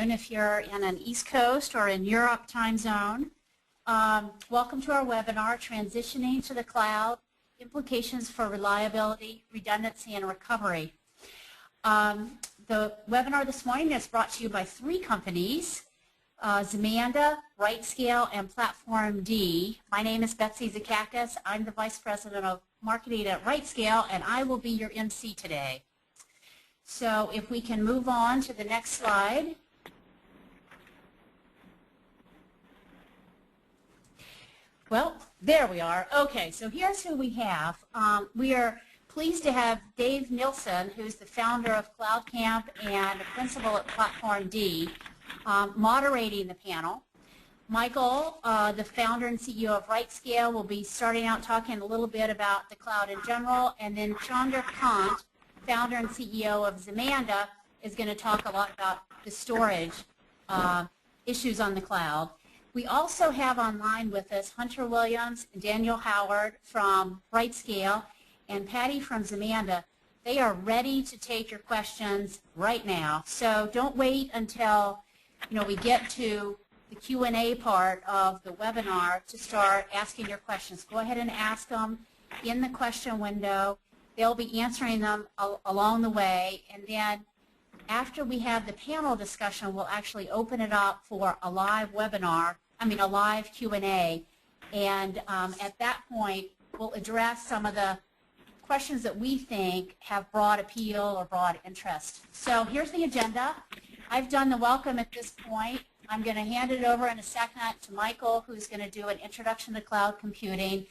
afternoon if you're in an East Coast or in Europe time zone. Welcome to our webinar, Transitioning to the Cloud, Implications for Reliability, Redundancy, and Recovery. The webinar this morning is brought to you by 3 companies, Zamanda, RightScale, and Platform D. My name is Betsy Zakakis. I'm the Vice President of Marketing at RightScale, and I will be your MC today. So if we can move on to the next slide. Well, there we are. Okay, so here's who we have. We are pleased to have Dave Nielsen, who's the founder of CloudCamp and a principal at Platform D, moderating the panel. Michael, the founder and CEO of RightScale, will be starting out talking a little bit about the cloud in general, and then Chandra Kant, founder and CEO of Zamanda, is going to talk a lot about the storage issues on the cloud. We also have online with us Hunter Williams and Daniel Howard from RightScale and Patty from Zamanda. They are ready to take your questions right now. So don't wait until we get to the Q&A part of the webinar to start asking your questions. Go ahead and ask them in the question window. They'll be answering them along the way, and then after we have the panel discussion, we'll actually open it up for a live webinar, a live Q&A, and at that point, we'll address some of the questions that we think have broad appeal or broad interest. So here's the agenda. I've done the welcome at this point. I'm going to hand it over in a second to Michael, who's going to do an introduction to cloud computing.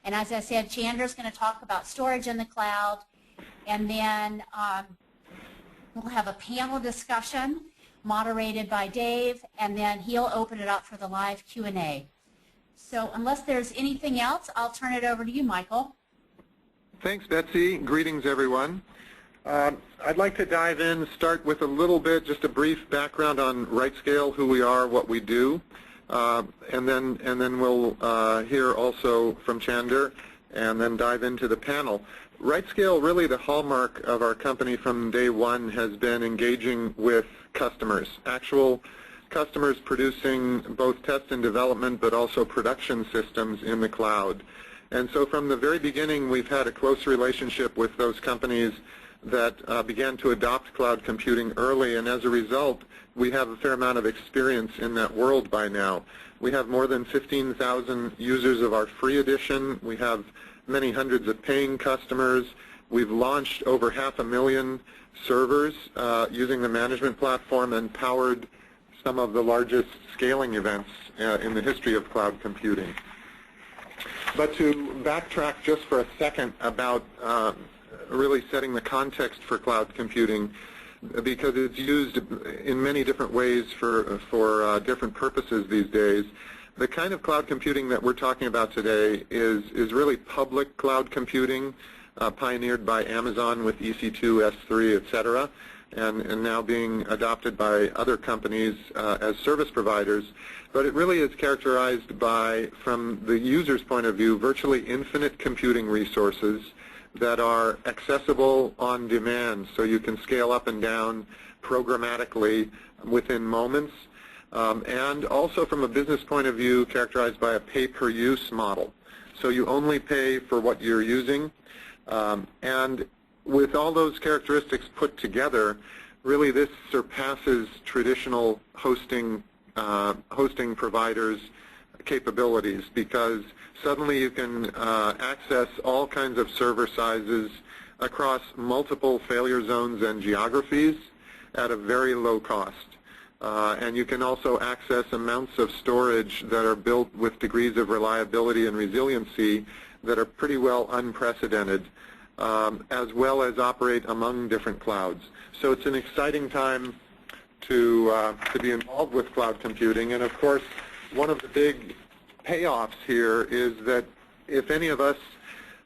And as I said, Chandra's going to talk about storage in the cloud, and then we'll have a panel discussion moderated by Dave, and then he'll open it up for the live Q&A. So unless there's anything else, I'll turn it over to you, Michael. Thanks, Betsy. Greetings, everyone. I'd like to dive in, start with a little bit, just a brief background on RightScale, who we are, what we do. And then we'll hear also from Chandra, and then dive into the panel. RightScale, really the hallmark of our company from day one, has been engaging with customers, actual customers producing both test and development, but also production systems in the cloud. And so from the very beginning, we've had a close relationship with those companies that began to adopt cloud computing early, and as a result, we have a fair amount of experience in that world by now. We have more than 15,000 users of our free edition. We have many hundreds of paying customers. We've launched over 500,000 servers using the management platform and powered some of the largest scaling events in the history of cloud computing. But to backtrack just for a second about really setting the context for cloud computing, because it's used in many different ways for different purposes these days. The kind of cloud computing that we're talking about today is really public cloud computing, pioneered by Amazon with EC2, S3, etc., and now being adopted by other companies as service providers. But it really is characterized by, from the user's point of view, virtually infinite computing resources that are accessible on demand, so you can scale up and down programmatically within moments, and also from a business point of view characterized by a pay-per-use model. So you only pay for what you're using, and with all those characteristics put together, really this surpasses traditional hosting providers' capabilities, because suddenly you can access all kinds of server sizes across multiple failure zones and geographies at a very low cost. And you can also access amounts of storage that are built with degrees of reliability and resiliency that are pretty well unprecedented, as well as operate among different clouds. So it's an exciting time to be involved with cloud computing. And of course, one of the big payoffs here is that if any of us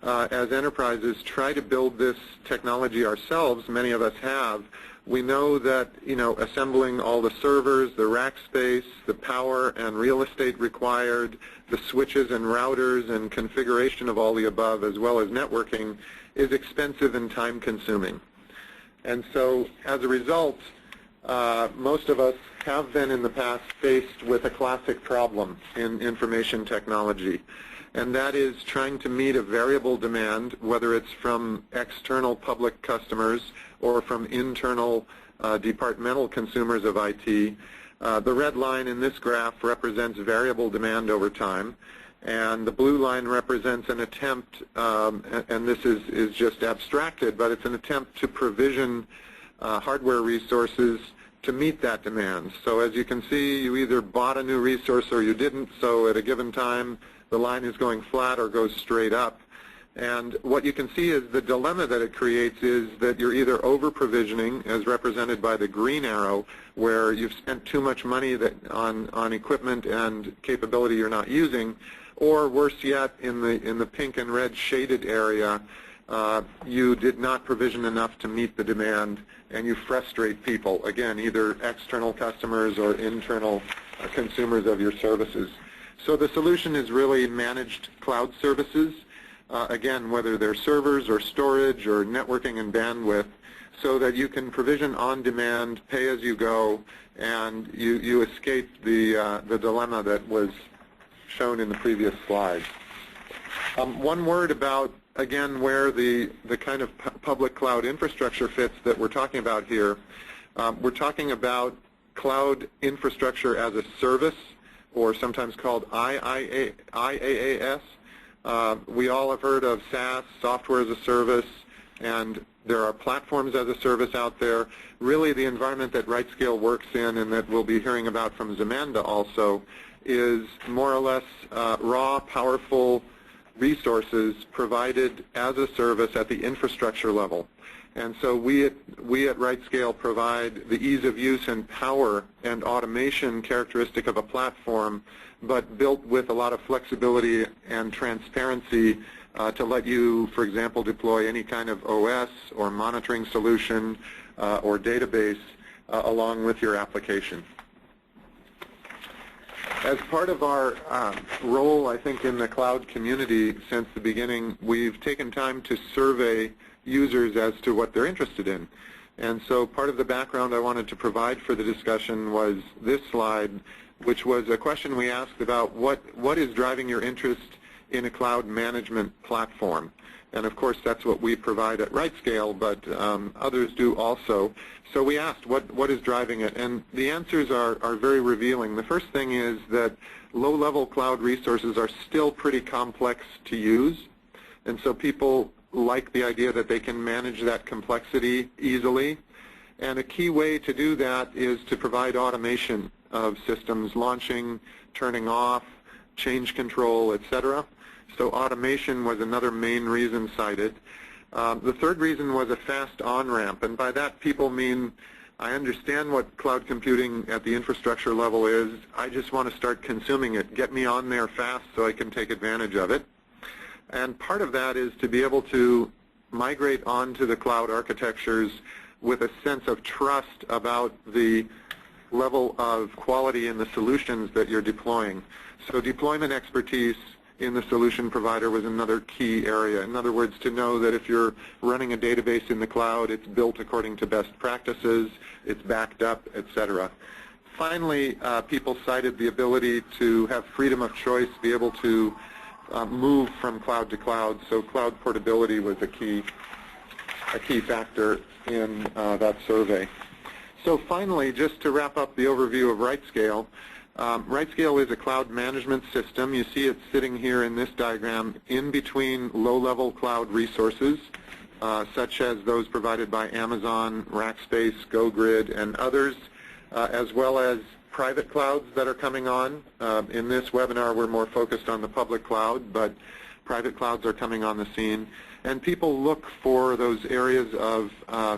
as enterprises try to build this technology ourselves, many of us have, we know that assembling all the servers, the rack space, the power and real estate required, the switches and routers and configuration of all the above, as well as networking, is expensive and time consuming. And so as a result, most of us have been in the past faced with a classic problem in information technology, and that is trying to meet a variable demand, whether it's from external public customers or from internal departmental consumers of IT. The red line in this graph represents variable demand over time, and the blue line represents an attempt, and this is just abstracted, but it's an attempt to provision hardware resources to meet that demand. So as you can see, you either bought a new resource or you didn't, so at a given time the line is going flat or goes straight up. And what you can see is the dilemma that it creates is that you're either over-provisioning, as represented by the green arrow, where you've spent too much money on equipment and capability you're not using, or worse yet, in the pink and red shaded area, you did not provision enough to meet the demand, and you frustrate people, again, either external customers or internal consumers of your services. So the solution is really managed cloud services, again, whether they're servers or storage or networking and bandwidth, so that you can provision on demand, pay as you go, and you escape the dilemma that was shown in the previous slide. One word about, again, where the kind of public cloud infrastructure fits that we're talking about here. We're talking about cloud infrastructure as a service, or sometimes called IaaS. We all have heard of SaaS, software as a service, and there are platforms as a service out there. Really, the environment that RightScale works in, and that we'll be hearing about from Zamanda also, is more or less raw, powerful resources provided as a service at the infrastructure level. And so we at RightScale provide the ease of use and power and automation characteristic of a platform, but built with a lot of flexibility and transparency to let you, for example, deploy any kind of OS or monitoring solution or database along with your application. As part of our role, I think, in the cloud community since the beginning, we've taken time to survey users as to what they're interested in. And so part of the background I wanted to provide for the discussion was this slide, which was a question we asked about what is driving your interest in a cloud management platform. And of course, that's what we provide at RightScale, but others do also. So we asked, what is driving it? And the answers are very revealing. The first thing is that low-level cloud resources are still pretty complex to use. And so people like the idea that they can manage that complexity easily. And a key way to do that is to provide automation of systems, launching, turning off, change control, etc. So automation was another main reason cited. The third reason was a fast on-ramp, and by that people mean, I understand what cloud computing at the infrastructure level is, I just want to start consuming it. Get me on there fast so I can take advantage of it. And part of that is to be able to migrate onto the cloud architectures with a sense of trust about the level of quality in the solutions that you're deploying. So deployment expertise in the solution provider was another key area. In other words, to know that if you're running a database in the cloud, it's built according to best practices, it's backed up, etc. Finally, people cited the ability to have freedom of choice, be able to move from cloud to cloud. So cloud portability was a key factor in that survey. So finally, just to wrap up the overview of RightScale, RightScale is a cloud management system. You see it sitting here in this diagram in between low-level cloud resources, such as those provided by Amazon, Rackspace, GoGrid, and others, as well as private clouds that are coming on. In this webinar, we're more focused on the public cloud, but private clouds are coming on the scene. And people look for those areas of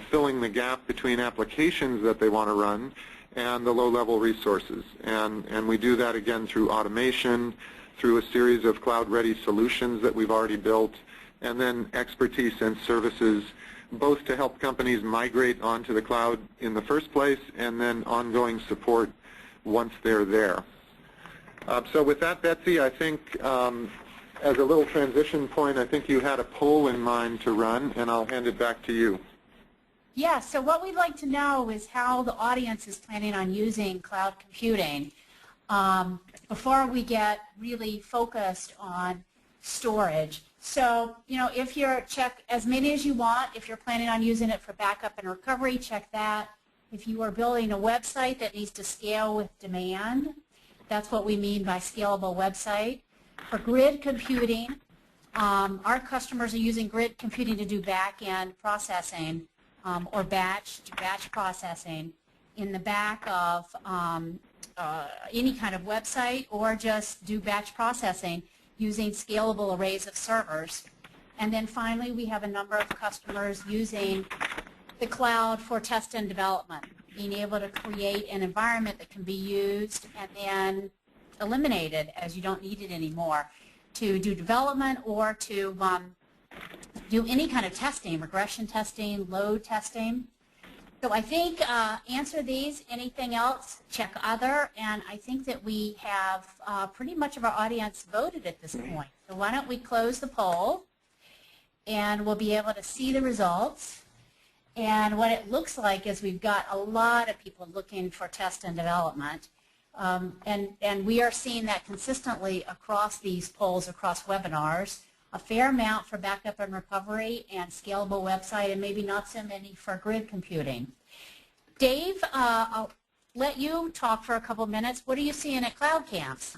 filling the gap between applications that they want to run and the low-level resources. And we do that, again, through automation, through a series of cloud-ready solutions that we've already built, and then expertise and services, both to help companies migrate onto the cloud in the first place, and then ongoing support once they're there. So with that, Betsy, I think as a little transition point, I think you had a poll in mind to run, and I'll hand it back to you. Yeah, so what we'd like to know is how the audience is planning on using cloud computing before we get really focused on storage. So, if you're check as many as you want. If you're planning on using it for backup and recovery, check that. If you are building a website that needs to scale with demand, that's what we mean by scalable website. For grid computing, our customers are using grid computing to do back-end processing or batch processing in the back of any kind of website, or just do batch processing using scalable arrays of servers. And then finally, we have a number of customers using the cloud for test and development, being able to create an environment that can be used and then eliminated as you don't need it anymore, to do development or to do any kind of testing, regression testing, load testing. So I think answer these. Anything else, check other, and I think that we have pretty much of our audience voted at this point. So why don't we close the poll, and we'll be able to see the results. And what it looks like is we've got a lot of people looking for test and development. And we are seeing that consistently across these polls, across webinars, a fair amount for backup and recovery and scalable website, and maybe not so many for grid computing. Dave, I'll let you talk for a couple minutes. What are you seeing at CloudCamps?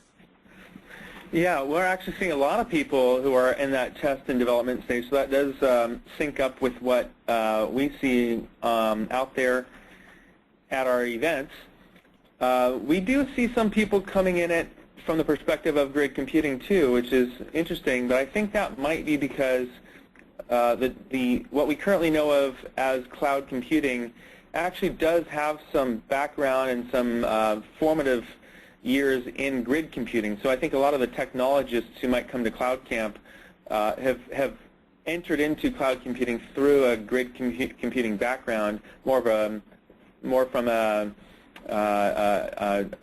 Yeah, we're actually seeing a lot of people who are in that test and development stage, so that does sync up with what we see out there at our events. We do see some people coming in it from the perspective of grid computing too, which is interesting, but I think that might be because what we currently know of as cloud computing actually does have some background and some formative years in grid computing. So I think a lot of the technologists who might come to CloudCamp have entered into cloud computing through a grid computing background, more from a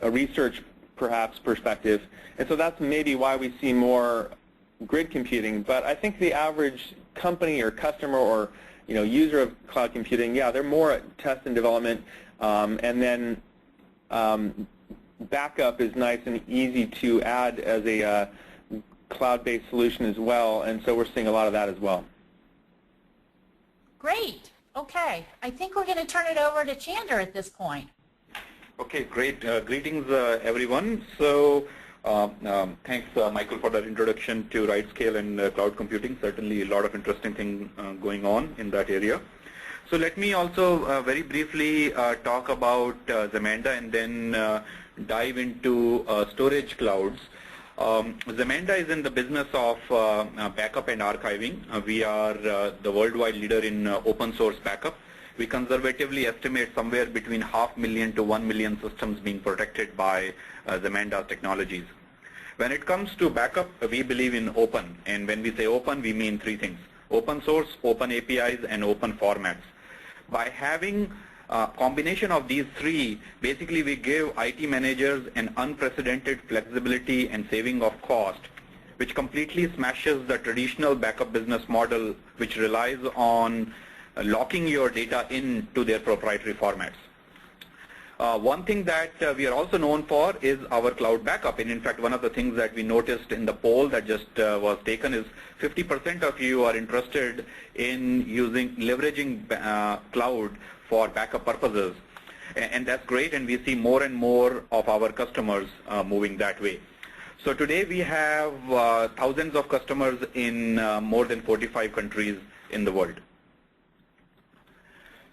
research perhaps perspective, and so that's maybe why we see more grid computing. But I think the average company or customer or user of cloud computing, yeah, they're more at test and development, and then backup is nice and easy to add as a cloud-based solution as well, and so we're seeing a lot of that as well. Great. Okay. I think we're going to turn it over to Chander at this point. Okay, great. Greetings, everyone. So, thanks, Michael, for that introduction to RightScale and cloud computing. Certainly, a lot of interesting things going on in that area. So, let me also very briefly talk about Zamanda and then dive into storage clouds. Zamanda is in the business of backup and archiving. We are the worldwide leader in open source backup. We conservatively estimate somewhere between 500,000 to 1 million systems being protected by Zamanda technologies. When it comes to backup, we believe in open, and when we say open, we mean three things: open source, open APIs, and open formats. By having a combination of these three, basically we give IT managers an unprecedented flexibility and saving of cost, which completely smashes the traditional backup business model, which relies on locking your data into their proprietary formats. One thing that we are also known for is our cloud backup, and in fact one of the things that we noticed in the poll that just was taken is 50% of you are interested in leveraging cloud for backup purposes, and that's great, and we see more and more of our customers moving that way. So today we have thousands of customers in more than 45 countries in the world.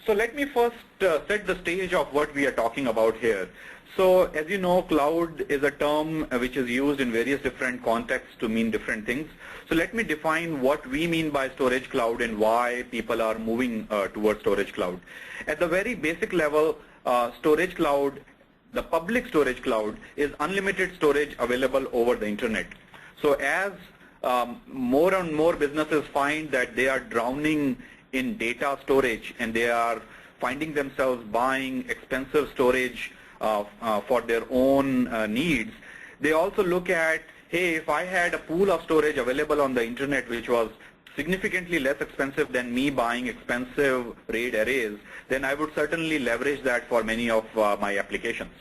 So let me first set the stage of what we are talking about here. So as you know, cloud is a term which is used in various different contexts to mean different things. So let me define what we mean by storage cloud and why people are moving towards storage cloud. At the very basic level, storage cloud, the public storage cloud, is unlimited storage available over the internet. So as more and more businesses find that they are drowning in data storage and they are finding themselves buying expensive storage for their own needs, they also look at, hey, if I had a pool of storage available on the internet which was significantly less expensive than me buying expensive RAID arrays, then I would certainly leverage that for many of my applications.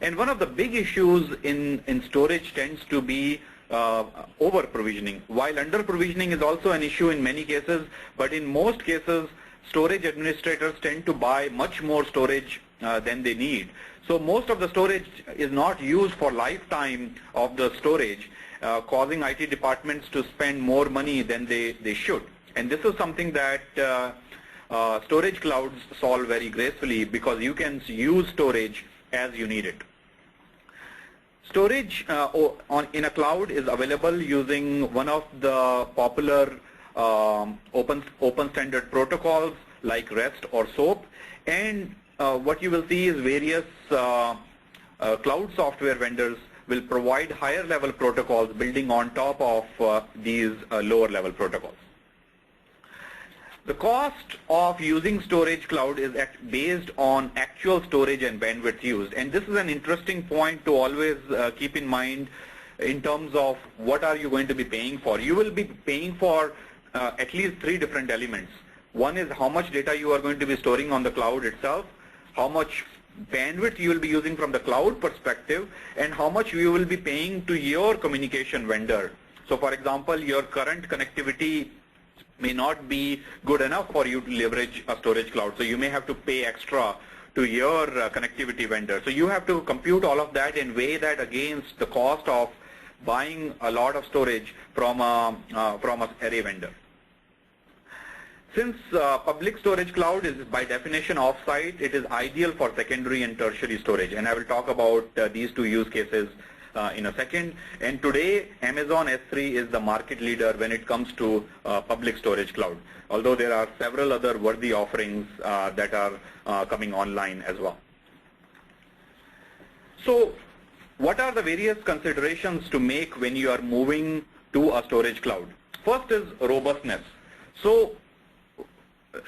And one of the big issues in storage tends to be over-provisioning. While under-provisioning is also an issue in many cases, but in most cases, storage administrators tend to buy much more storage than they need. So most of the storage is not used for lifetime of the storage, causing IT departments to spend more money than they should. And this is something that storage clouds solve very gracefully, because you can use storage as you need it. Storage in a cloud is available using one of the popular open standard protocols like REST or SOAP, and what you will see is various cloud software vendors will provide higher level protocols building on top of these lower level protocols. The cost of using storage cloud is based on actual storage and bandwidth used, and this is an interesting point to always keep in mind in terms of what are you going to be paying for. You will be paying for at least three different elements. One is how much data you are going to be storing on the cloud itself, how much bandwidth you will be using from the cloud perspective, and how much you will be paying to your communication vendor. So for example, your current connectivity may not be good enough for you to leverage a storage cloud. So you may have to pay extra to your connectivity vendor. So you have to compute all of that and weigh that against the cost of buying a lot of storage from an array vendor. Since public storage cloud is by definition off-site, it is ideal for secondary and tertiary storage. And I will talk about these two use cases in a second. And today, Amazon S3 is the market leader when it comes to public storage cloud, although there are several other worthy offerings that are coming online as well. So what are the various considerations to make when you are moving to a storage cloud? First is robustness. So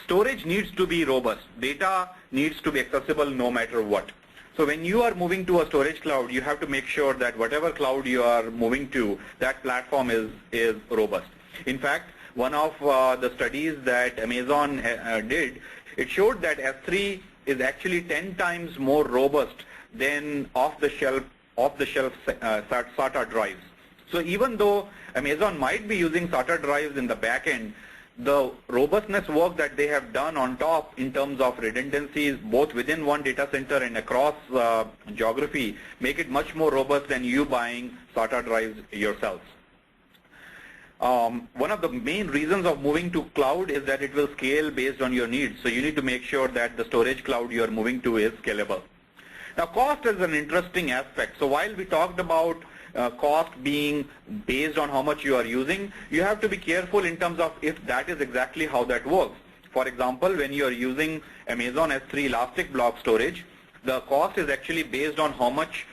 storage needs to be robust. Data needs to be accessible no matter what. So when you are moving to a storage cloud, you have to make sure that whatever cloud you are moving to, that platform is robust. In fact, one of the studies that Amazon did, it showed that S3 is actually 10 times more robust than off-the-shelf SATA drives. So even though Amazon might be using SATA drives in the back end, the robustness work that they have done on top in terms of redundancies both within one data center and across geography make it much more robust than you buying SATA drives yourselves. One of the main reasons of moving to cloud is that it will scale based on your needs. So you need to make sure that the storage cloud you are moving to is scalable. Now cost is an interesting aspect. So while we talked about cost being based on how much you are using, you have to be careful in terms of if that is exactly how that works. For example, when you are using Amazon S3 Elastic Block Storage, the cost is actually based on how much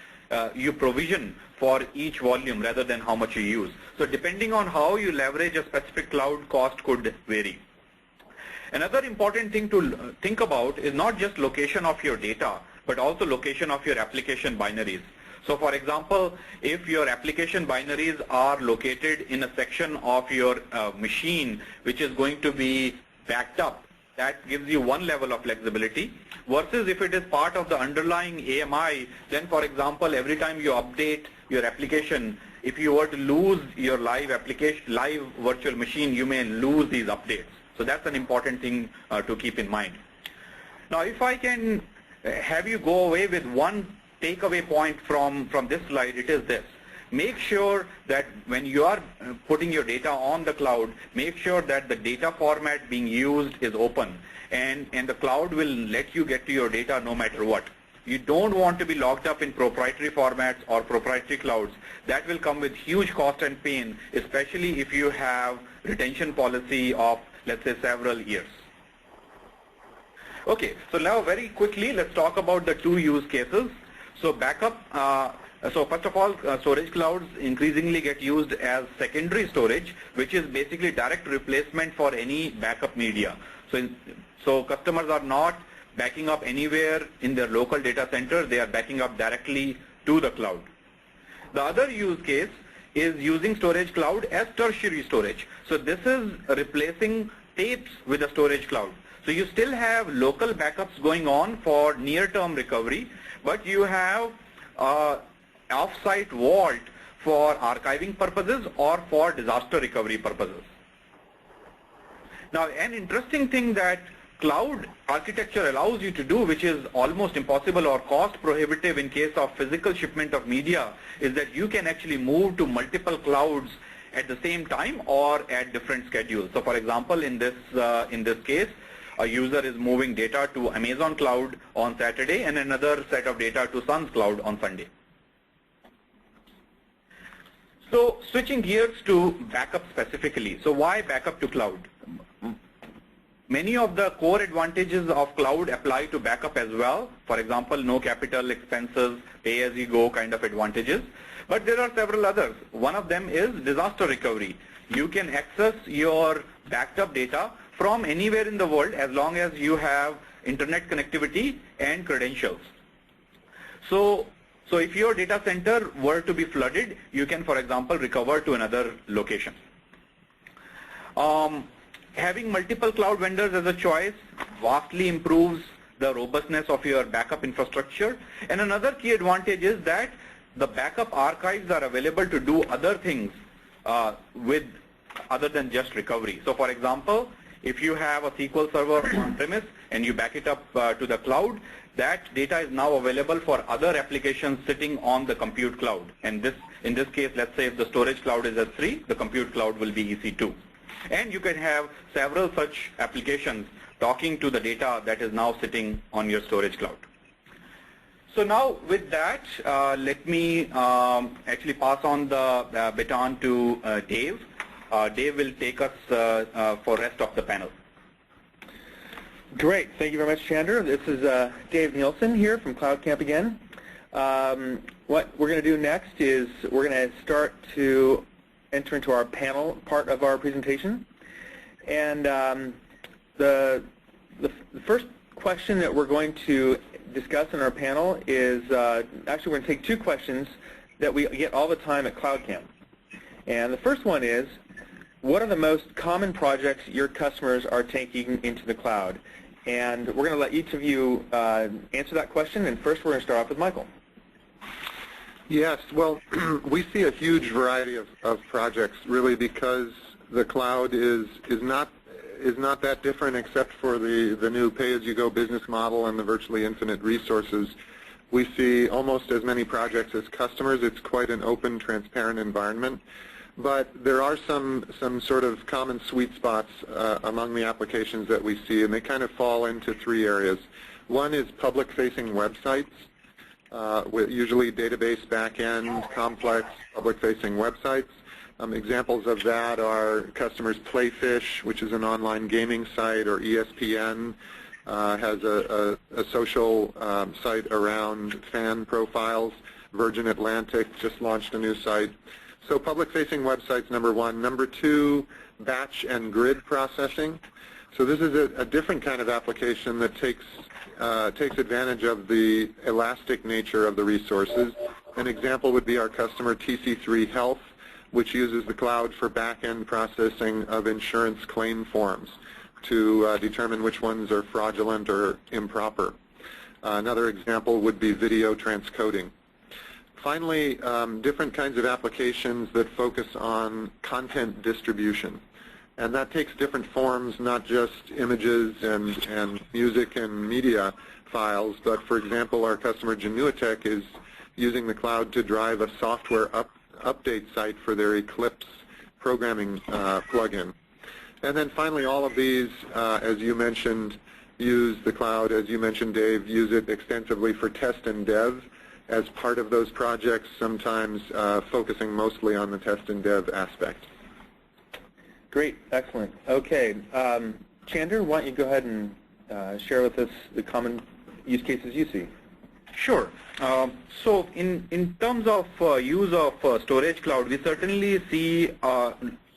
you provision for each volume rather than how much you use. So depending on how you leverage a specific cloud, cost could vary. Another important thing to think about is not just location of your data, but also location of your application binaries. So for example, if your application binaries are located in a section of your machine which is going to be backed up, that gives you one level of flexibility, versus if it is part of the underlying AMI, then for example, every time you update your application, if you were to lose your live virtual machine, you may lose these updates. So that's an important thing to keep in mind. Now if I can have you go away with one takeaway point from this slide, it is this. Make sure that when you are putting your data on the cloud, make sure that the data format being used is open, and the cloud will let you get to your data no matter what. You don't want to be locked up in proprietary formats or proprietary clouds. That will come with huge cost and pain, especially if you have retention policy of, let's say, several years. Okay, so now very quickly, let's talk about the two use cases. So backup, so first of all, storage clouds increasingly get used as secondary storage, which is basically direct replacement for any backup media. So customers are not backing up anywhere in their local data center, they are backing up directly to the cloud. The other use case is using storage cloud as tertiary storage. So this is replacing tapes with a storage cloud. So you still have local backups going on for near-term recovery, but you have off-site vault for archiving purposes or for disaster recovery purposes. Now, an interesting thing that cloud architecture allows you to do, which is almost impossible or cost prohibitive in case of physical shipment of media, is that you can actually move to multiple clouds at the same time or at different schedules. So for example, in this case, a user is moving data to Amazon cloud on Saturday and another set of data to Sun's cloud on Sunday. So switching gears to backup specifically. So why backup to cloud? Many of the core advantages of cloud apply to backup as well. For example, no capital expenses, pay-as-you-go kind of advantages. But there are several others. One of them is disaster recovery. You can access your backed up data from anywhere in the world as long as you have internet connectivity and credentials. So if your data center were to be flooded, you can, for example, recover to another location. Having multiple cloud vendors as a choice vastly improves the robustness of your backup infrastructure. And another key advantage is that the backup archives are available to do other things other than just recovery. So for example, if you have a SQL server on-premise and you back it up to the cloud, that data is now available for other applications sitting on the compute cloud. And in this case, let's say if the storage cloud is S3, the compute cloud will be EC2. And you can have several such applications talking to the data that is now sitting on your storage cloud. So now with that, let me actually pass on the baton to Dave. Dave will take us for rest of the panel. Great. Thank you very much, Chandra. This is Dave Nielsen here from CloudCamp again. What we're going to do next is we're going to start to enter into our panel part of our presentation. And the first question that we're going to discuss in our panel is, actually we're going to take two questions that we get all the time at CloudCamp. And the first one is, what are the most common projects your customers are taking into the cloud? And we're going to let each of you answer that question. And first we're going to start off with Michael. Yes, well, we see a huge variety of projects, really, because the cloud is not that different except for the new pay-as-you-go business model and the virtually infinite resources. We see almost as many projects as customers. It's quite an open, transparent environment. But there are some sort of common sweet spots among the applications that we see, and they kind of fall into three areas. One is public-facing websites. With usually database back-end, complex public-facing websites. Examples of that are customers Playfish, which is an online gaming site, or ESPN has a social site around fan profiles. Virgin Atlantic just launched a new site. So public-facing websites, number one. Number two, batch and grid processing. So this is a different kind of application that takes advantage of the elastic nature of the resources. An example would be our customer TC3 Health, which uses the cloud for back-end processing of insurance claim forms to determine which ones are fraudulent or improper. Another example would be video transcoding. Finally, different kinds of applications that focus on content distribution. And that takes different forms, not just images and music and media files, but for example, our customer Genuitech is using the cloud to drive a software update site for their Eclipse programming plugin. And then finally, all of these, as you mentioned, use the cloud. As you mentioned, Dave, use it extensively for test and dev as part of those projects, sometimes focusing mostly on the test and dev aspect. Great, excellent. Okay, Chandra, why don't you go ahead and share with us the common use cases you see? Sure. So in terms of use of storage cloud, we certainly see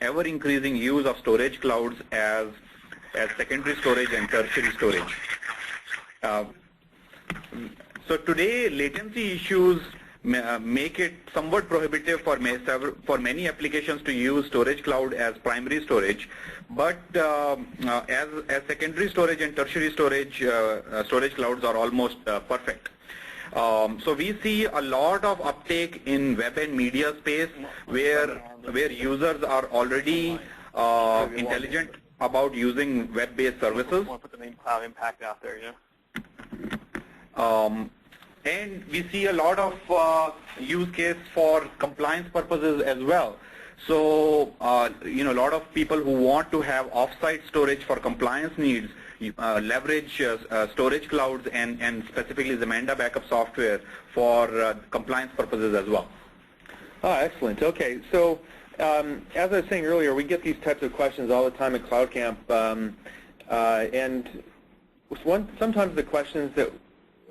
ever-increasing use of storage clouds as secondary storage and tertiary storage. So today, latency issues make it somewhat prohibitive for many applications to use storage cloud as primary storage, but as secondary storage and tertiary storage, storage clouds are almost perfect. So we see a lot of uptake in web and media space where users are already intelligent about using web-based services. Put the main cloud impact out there, And we see a lot of use case for compliance purposes as well. So, a lot of people who want to have off-site storage for compliance needs leverage storage clouds and specifically Zamanda backup software for compliance purposes as well. Oh, excellent. Okay, so as I was saying earlier, we get these types of questions all the time at CloudCamp, and sometimes the questions that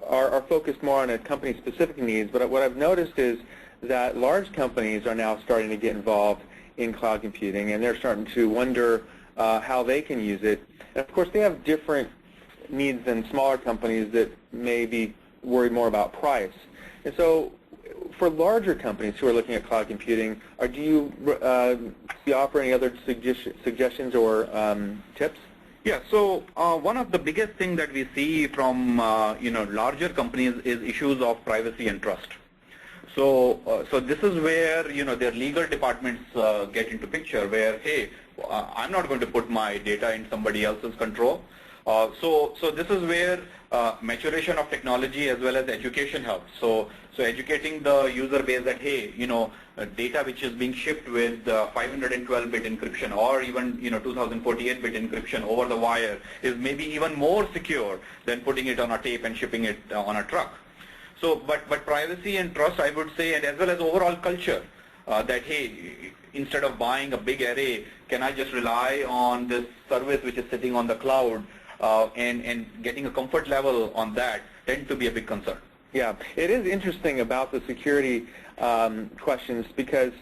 are focused more on a company-specific needs, but what I've noticed is that large companies are now starting to get involved in cloud computing, and they're starting to wonder how they can use it. And of course, they have different needs than smaller companies that may be worried more about price. And so for larger companies who are looking at cloud computing, do you offer any other suggestions or tips? Yeah, so one of the biggest things that we see from larger companies is issues of privacy and trust. So this is where their legal departments get into picture, where hey, I'm not going to put my data in somebody else's control. So this is where maturation of technology as well as education helps. So educating the user base that hey, data which is being shipped with 512-bit encryption or even 2048-bit encryption over the wire is maybe even more secure than putting it on a tape and shipping it on a truck. So, but privacy and trust, I would say, and as well as overall culture, that hey, instead of buying a big array, can I just rely on this service which is sitting on the cloud, and getting a comfort level on that tend to be a big concern. Yeah, it is interesting about the security questions because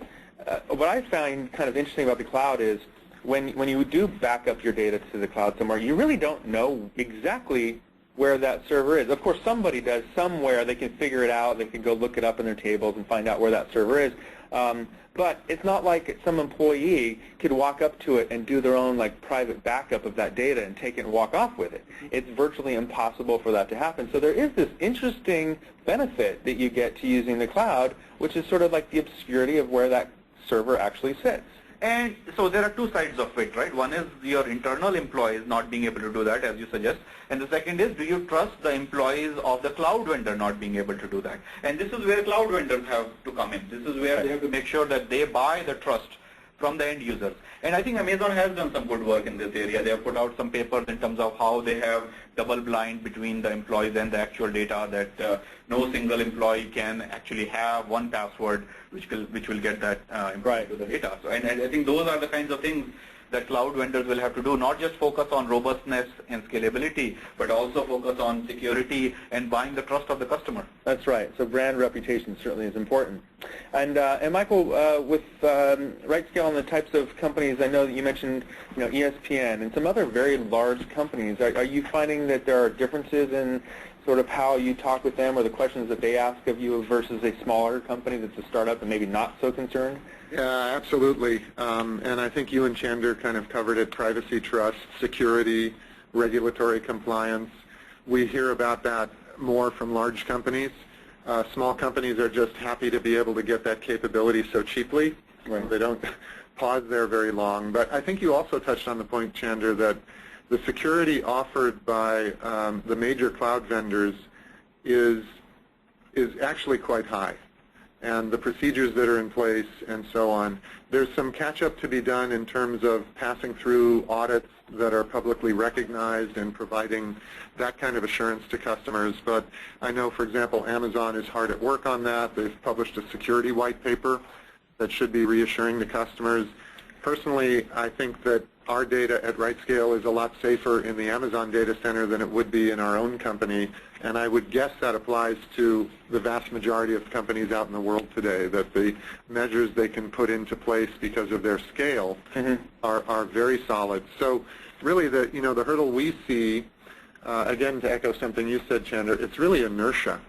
what I find kind of interesting about the cloud is when you do back up your data to the cloud somewhere, you really don't know exactly where that server is. Of course, somebody does somewhere. They can figure it out. They can go look it up in their tables and find out where that server is. But it's not like some employee could walk up to it and do their own private backup of that data and take it and walk off with it. It's virtually impossible for that to happen. So there is this interesting benefit that you get to using the cloud, which is sort of like the obscurity of where that server actually sits. And so there are two sides of it, right? One is your internal employees not being able to do that, as you suggest. And the second is, do you trust the employees of the cloud vendor not being able to do that? And this is where cloud vendors have to come in. This is where they have to make sure that they buy the trust from the end users. And I think Amazon has done some good work in this area. They have put out some papers in terms of how they have double blind between the employees and the actual data, that no single employee can actually have one password which will get that employee to the data. So, and I think those are the kinds of things that cloud vendors will have to do, not just focus on robustness and scalability, but also focus on security and buying the trust of the customer. That's right. So brand reputation certainly is important. And Michael, with RightScale and the types of companies, I know that you mentioned ESPN and some other very large companies. Are you finding that there are differences in sort of how you talk with them or the questions that they ask of you versus a smaller company that's a startup and maybe not so concerned? Yeah, absolutely. And I think you and Chander kind of covered it: privacy, trust, security, regulatory compliance. We hear about that more from large companies. Small companies are just happy to be able to get that capability so cheaply. Right. They don't pause there very long. But I think you also touched on the point, Chander, that the security offered by the major cloud vendors is actually quite high. And the procedures that are in place and so on. There's some catch-up to be done in terms of passing through audits that are publicly recognized and providing that kind of assurance to customers. But I know, for example, Amazon is hard at work on that. They've published a security white paper that should be reassuring to customers. Personally, I think that our data at RightScale is a lot safer in the Amazon data center than it would be in our own company, and I would guess that applies to the vast majority of companies out in the world today, that the measures they can put into place because of their scale are very solid. So really the hurdle we see, again to echo something you said, Chander, it's really inertia.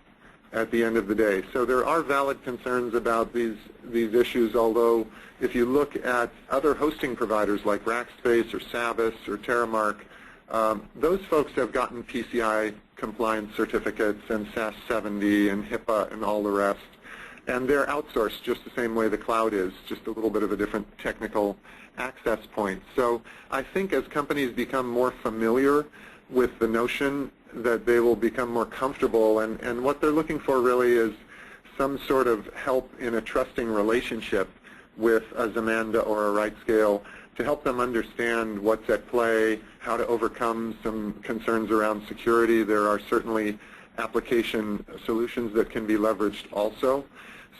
at the end of the day. So there are valid concerns about these issues, although if you look at other hosting providers like Rackspace or Savvis or Terramark, those folks have gotten PCI compliance certificates and SAS 70 and HIPAA and all the rest. And they're outsourced just the same way the cloud is, just a little bit of a different technical access point. So I think as companies become more familiar with the notion that they will become more comfortable, and what they're looking for really is some sort of help in a trusting relationship with a Zamanda or a RightScale to help them understand what's at play, how to overcome some concerns around security. There are certainly application solutions that can be leveraged also,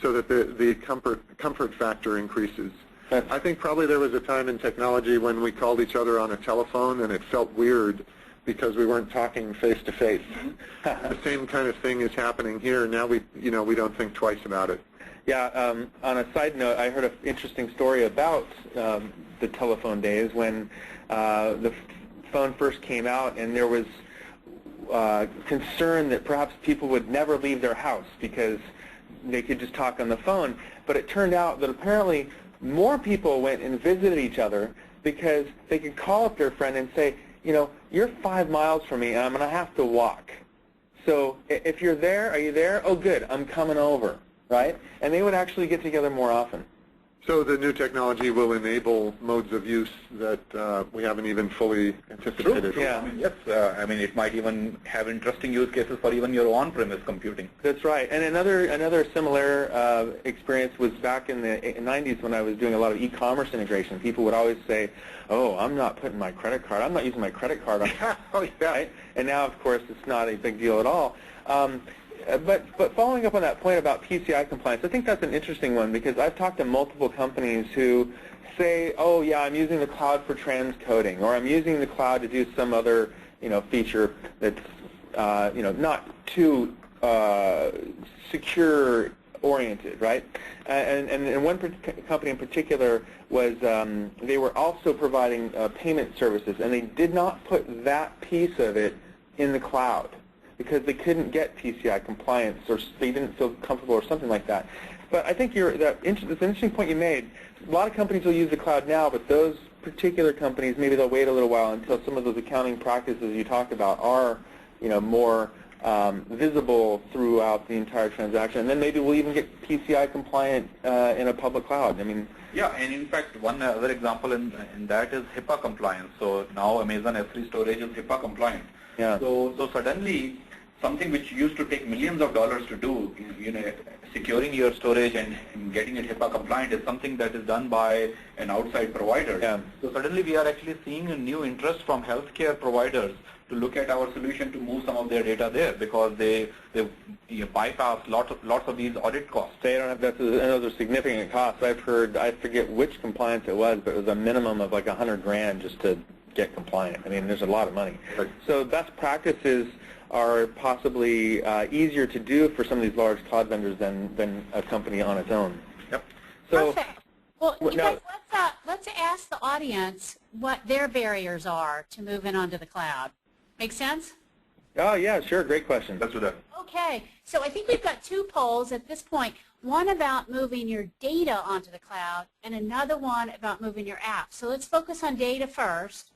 so that the comfort factor increases. I think probably there was a time in technology when we called each other on a telephone and it felt weird because we weren't talking face to face. The same kind of thing is happening here. Now we don't think twice about it. Yeah, on a side note, I heard an interesting story about the telephone days when the phone first came out, and there was concern that perhaps people would never leave their house because they could just talk on the phone. But it turned out that apparently more people went and visited each other because they could call up their friend and say, you know, you're 5 miles from me and I'm going to have to walk. So if you're there, are you there? Oh, good, I'm coming over, right? And they would actually get together more often. So the new technology will enable modes of use that we haven't even fully anticipated. True. Yeah. I mean, yes, I mean, it might even have interesting use cases for even your on-premise computing. That's right. And another similar experience was back in the 90s when I was doing a lot of e-commerce integration. People would always say, oh, I'm not putting my credit card, I'm not using my credit card on Oh, yeah. right? And now, of course, it's not a big deal at all. But following up on that point about PCI compliance, I think that's an interesting one because I've talked to multiple companies who say, oh yeah, I'm using the cloud for transcoding, or I'm using the cloud to do some other feature that's not too secure oriented, right? And one company in particular was they were also providing payment services, and they did not put that piece of it in the cloud, because they couldn't get PCI compliance, or they didn't feel comfortable, or something like that. But I think that's an interesting point you made. A lot of companies will use the cloud now, but those particular companies, maybe they'll wait a little while until some of those accounting practices you talked about are, more visible throughout the entire transaction. And then maybe we'll even get PCI compliant in a public cloud. I mean. Yeah, and in fact, one other example in that is HIPAA compliance. So now Amazon S3 storage is HIPAA compliant. Yeah. So suddenly, something which used to take millions of dollars to do, securing your storage and getting it HIPAA compliant is something that is done by an outside provider. Yeah. So suddenly we are actually seeing a new interest from healthcare providers to look at our solution to move some of their data there, because they bypass lots of these audit costs. They don't have that. Those are significant costs. I've heard, I forget which compliance it was, but it was a minimum of like $100,000 just to get compliant. I mean, there's a lot of money. Right. So best practices are possibly easier to do for some of these large cloud vendors than a company on its own. Yep. So, perfect. Well, you guys, let's ask the audience what their barriers are to moving onto the cloud. Make sense? Oh, yeah, sure. Great question. Let's do that. Okay. So I think we've got 2 polls at this point. One about moving your data onto the cloud, and another one about moving your app. So let's focus on data first.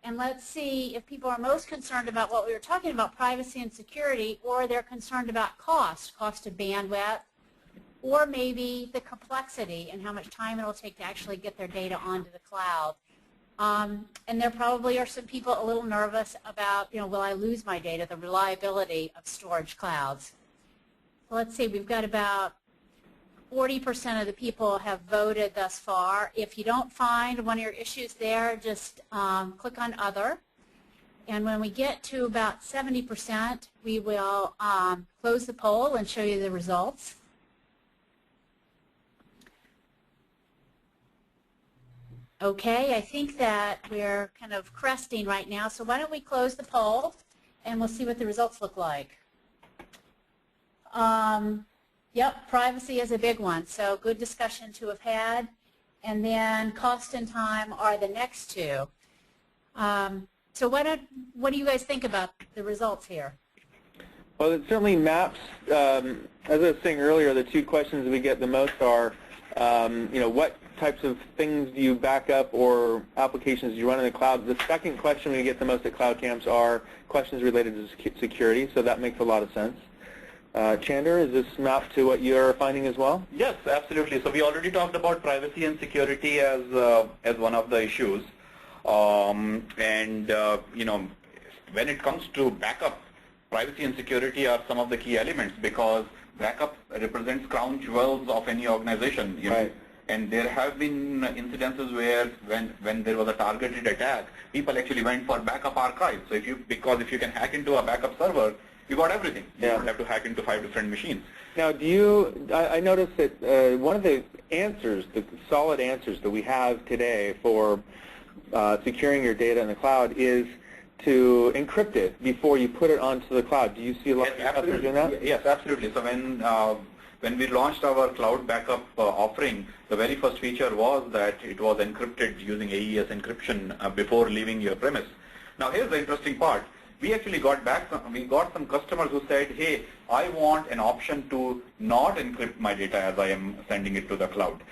And let's see if people are most concerned about what we were talking about, privacy and security, or they're concerned about cost of bandwidth, or maybe the complexity and how much time it will take to actually get their data onto the cloud. And there probably are some people a little nervous about, will I lose my data, the reliability of storage clouds. So let's see, we've got about 40% of the people have voted thus far. If you don't find one of your issues there, just click on Other. And when we get to about 70%, we will close the poll and show you the results. Okay, I think that we're kind of cresting right now, so why don't we close the poll and we'll see what the results look like. Yep, privacy is a big one, so good discussion to have had. And then cost and time are the next 2. So what do you guys think about the results here? Well, it certainly maps, as I was saying earlier, the two questions we get the most are, what types of things do you back up or applications do you run in the cloud? The second question we get the most at cloud camps are questions related to security, so that makes a lot of sense. Chander, is this mapped to what you're finding as well? Yes, absolutely. So we already talked about privacy and security as one of the issues. When it comes to backup, privacy and security are some of the key elements because backup represents crown jewels of any organization. Right. And there have been incidences where when there was a targeted attack, people actually went for backup archives. So if you can hack into a backup server, you got everything. You don't have to hack into 5 different machines. Now, I noticed that one of the answers, the solid answers that we have today for securing your data in the cloud is to encrypt it before you put it onto the cloud. Do you see a lot of customers doing that? Yes, absolutely. So when we launched our cloud backup offering, the very first feature was that it was encrypted using AES encryption before leaving your premise. Now, here's the interesting part. We actually got some customers who said, hey, I want an option to not encrypt my data as I am sending it to the cloud.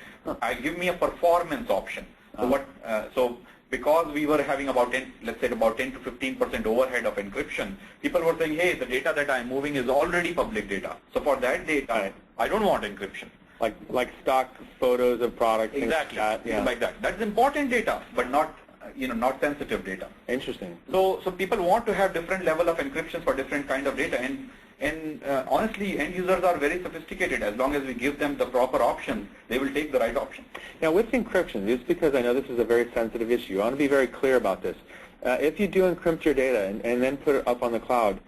Give me a performance option. So because we were having about 10 to 15% overhead of encryption, people were saying, hey, the data that I'm moving is already public data. So for that data, I don't want encryption. Like stock photos of products. Exactly, like that. That's important data, but not sensitive data. Interesting. So people want to have different level of encryption for different kind of data, and honestly, end users are very sophisticated. As long as we give them the proper options, they will take the right option. Now, with encryption, just because I know this is a very sensitive issue, I want to be very clear about this. If you do encrypt your data and then put it up on the cloud,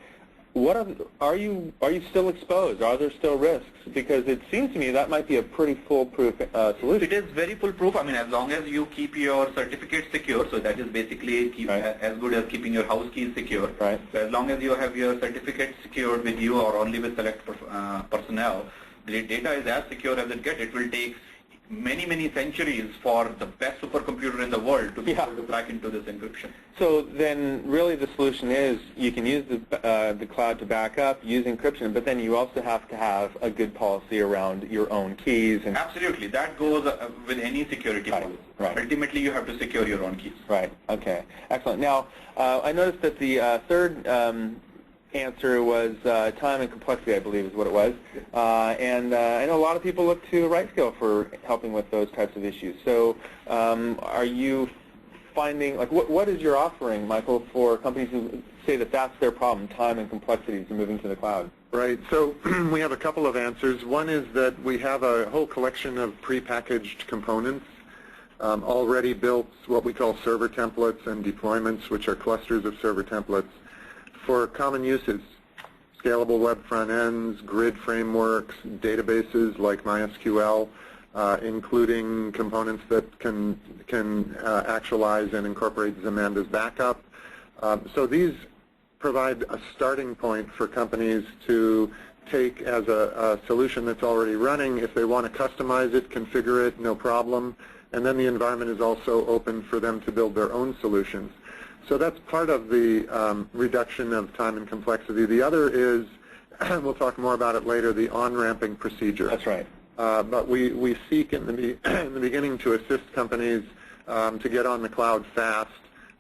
are you still exposed? Are there still risks? Because it seems to me that might be a pretty foolproof solution. It is very foolproof. I mean, as long as you keep your certificates secure, so that is basically as good as keeping your house keys secure. Right. So as long as you have your certificates secured with you or only with select personnel, the data is as secure as it gets. It will take many centuries for the best supercomputer in the world to be able to crack into this encryption. So then really the solution is you can use the cloud to back up, use encryption, but then you also have to have a good policy around your own keys. And absolutely. That goes with any security policy. Right. Ultimately, you have to secure your own keys. Right. Okay. Excellent. Now, I noticed that the third answer was time and complexity, I believe is what it was. And I know a lot of people look to RightScale for helping with those types of issues. So are you finding, what is your offering, Michael, for companies who say that that's their problem, time and complexities in moving to the cloud? Right. So we have a couple of answers. One is that we have a whole collection of prepackaged components already built, what we call server templates and deployments, which are clusters of server templates for common uses, scalable web front ends, grid frameworks, databases like MySQL, including components that can actualize and incorporate Zamanda's backup. So these provide a starting point for companies to take as a solution that's already running. If they want to customize it, configure it, no problem. And then the environment is also open for them to build their own solutions. So that's part of the reduction of time and complexity. The other is, we'll talk more about it later, the on-ramping procedure. That's right. But we seek in the beginning to assist companies to get on the cloud fast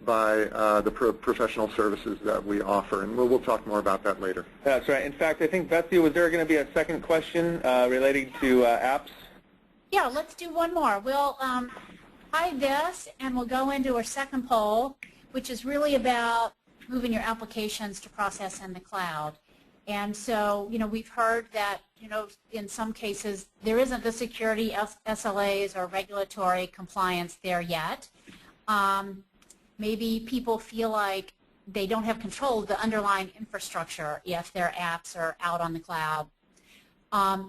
by the professional services that we offer. And we'll talk more about that later. That's right. In fact, I think, Betsy, was there going to be a second question relating to apps? Yeah, let's do one more. We'll hide this, and we'll go into our second poll, which is really about moving your applications to process in the cloud. And so, we've heard that, in some cases, there isn't the security SLAs or regulatory compliance there yet. Maybe people feel like they don't have control of the underlying infrastructure if their apps are out on the cloud.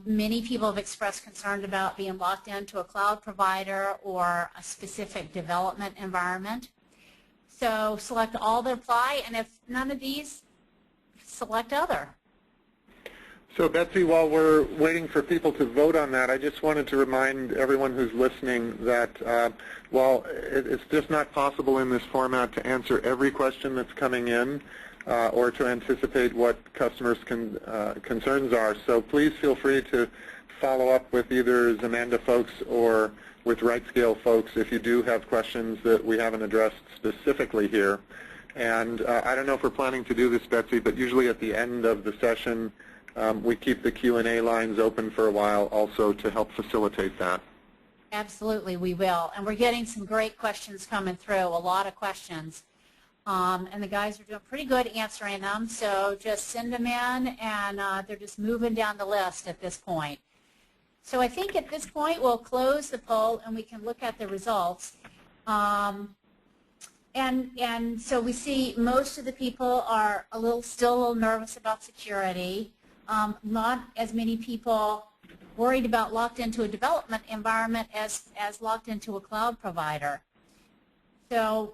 Many people have expressed concern about being locked into a cloud provider or a specific development environment. So select all that apply, and if none of these, select other. So Betsy, while we're waiting for people to vote on that, I just wanted to remind everyone who's listening that while it's just not possible in this format to answer every question that's coming in, or to anticipate what customers' concerns are. So please feel free to follow up with either Zamanda folks or with RightScale folks if you do have questions that we haven't addressed specifically here. And I don't know if we're planning to do this, Betsy, but usually at the end of the session, we keep the Q&A lines open for a while also to help facilitate that. Absolutely, we will. And we're getting some great questions coming through, a lot of questions. And the guys are doing pretty good answering them, so just send them in, and they're just moving down the list at this point. So I think at this point we'll close the poll and we can look at the results. And so we see most of the people are still a little nervous about security. Not as many people worried about locked into a development environment as locked into a cloud provider. So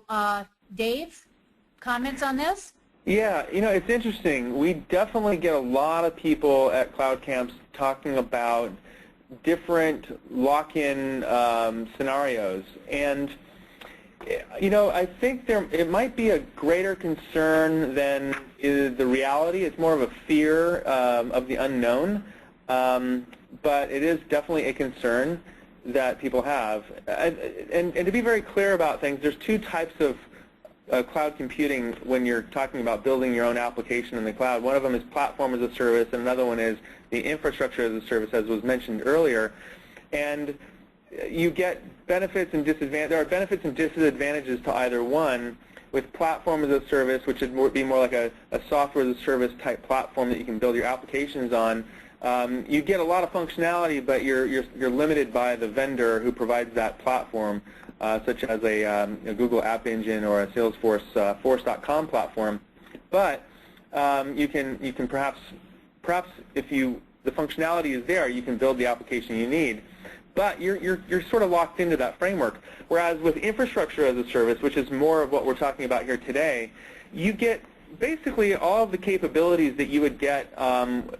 Dave, comments on this? Yeah, it's interesting. We definitely get a lot of people at cloud camps talking about different lock-in scenarios. And I think it might be a greater concern than is the reality. It's more of a fear of the unknown, but it is definitely a concern that people have. And to be very clear about things, there's two types of cloud computing when you're talking about building your own application in the cloud. One of them is platform as a service, and another one is the infrastructure as a service, as was mentioned earlier. And you get benefits and disadvantages. There are benefits and disadvantages to either one. With platform as a service, which would be more like a software as a service type platform that you can build your applications on, you get a lot of functionality, but you're limited by the vendor who provides that platform, such as a Google App Engine or a Salesforce Force.com platform. But you can perhaps if the functionality is there, you can build the application you need. But you're sort of locked into that framework. Whereas with infrastructure as a service, which is more of what we're talking about here today, you get basically all of the capabilities that you would get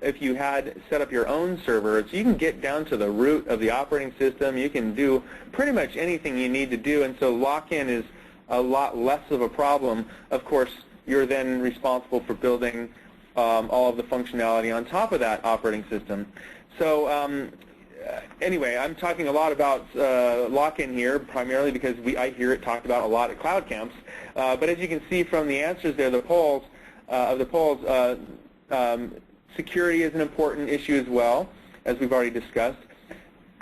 if you had set up your own servers. You can get down to the root of the operating system. You can do pretty much anything you need to do, and so lock-in is a lot less of a problem. Of course, you're then responsible for building all of the functionality on top of that operating system. So anyway, I'm talking a lot about lock-in here, primarily because I hear it talked about a lot at cloud camps. But as you can see from the answers there, security is an important issue as well, as we've already discussed.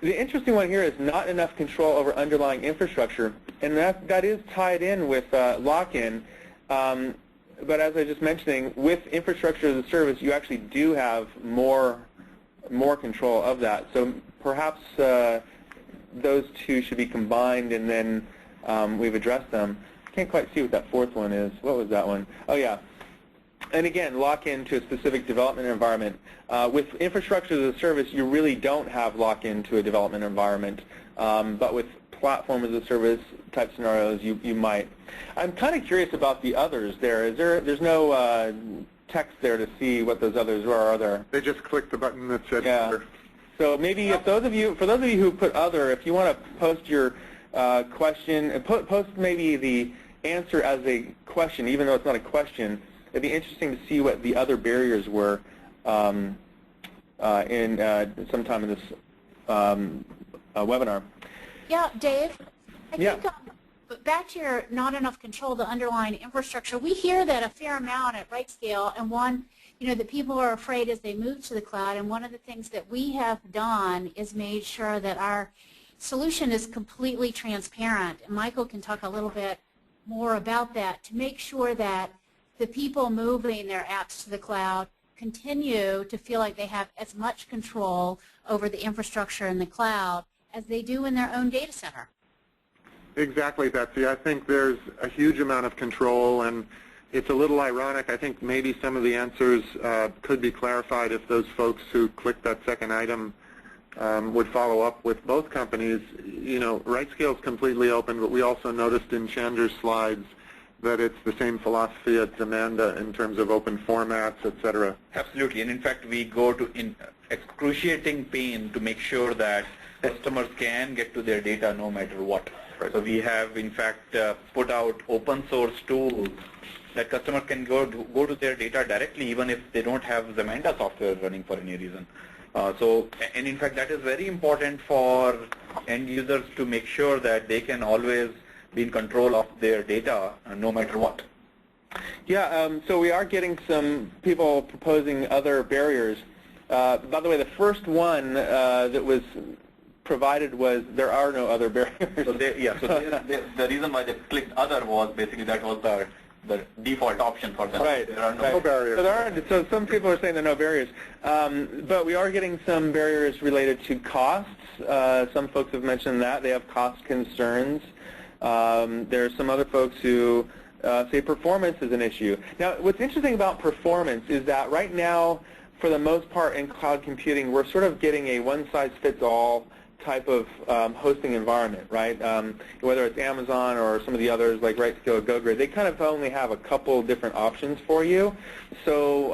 The interesting one here is not enough control over underlying infrastructure, and that is tied in with lock-in. But as I was just mentioning, with infrastructure as a service, you actually do have more control of that. So perhaps those two should be combined, and then we've addressed them. I can't quite see what that fourth one is. What was that one? Oh, yeah. And again, lock into a specific development environment. With infrastructure as a service, you really don't have lock-in to a development environment. But with platform as a service type scenarios, you might. I'm kind of curious about the others there. There's no text there to see what those others are there? They just clicked the button that said other. So maybe for those of you who put other, if you want to post your question, post maybe the answer as a question, even though it's not a question. It'd be interesting to see what the other barriers were in sometime in this webinar. Yeah, Dave, I think back to your not enough control of the underlying infrastructure, we hear that a fair amount at RightScale, and one, that people are afraid as they move to the cloud, and one of the things that we have done is made sure that our solution is completely transparent, and Michael can talk a little bit more about that, to make sure that the people moving their apps to the cloud continue to feel like they have as much control over the infrastructure in the cloud as they do in their own data center. Exactly, Betsy. I think there's a huge amount of control, and it's a little ironic. I think maybe some of the answers could be clarified if those folks who clicked that second item would follow up with both companies. RightScale is completely open, but we also noticed in Chandra's slides that it's the same philosophy at Zamanda in terms of open formats, et cetera. Absolutely, and in fact we go to excruciating pain to make sure that customers can get to their data no matter what. Right. So we have, in fact, put out open source tools that customers can go to their data directly, even if they don't have Zamanda software running for any reason. And in fact, that is very important for end users to make sure that they can always be in control of their data, no matter what. Yeah, so we are getting some people proposing other barriers. By the way, the first one that was provided was there are no other barriers. So the reason why they clicked other was basically that was the default option for them. Right. There are no barriers. So some people are saying there are no barriers. But we are getting some barriers related to costs. Some folks have mentioned that. They have cost concerns. There are some other folks who say performance is an issue. Now, what's interesting about performance is that right now, for the most part in cloud computing, we're sort of getting a one-size-fits-all type of hosting environment, right? Whether it's Amazon or some of the others like RightScale or GoGrid, they kind of only have a couple different options for you. So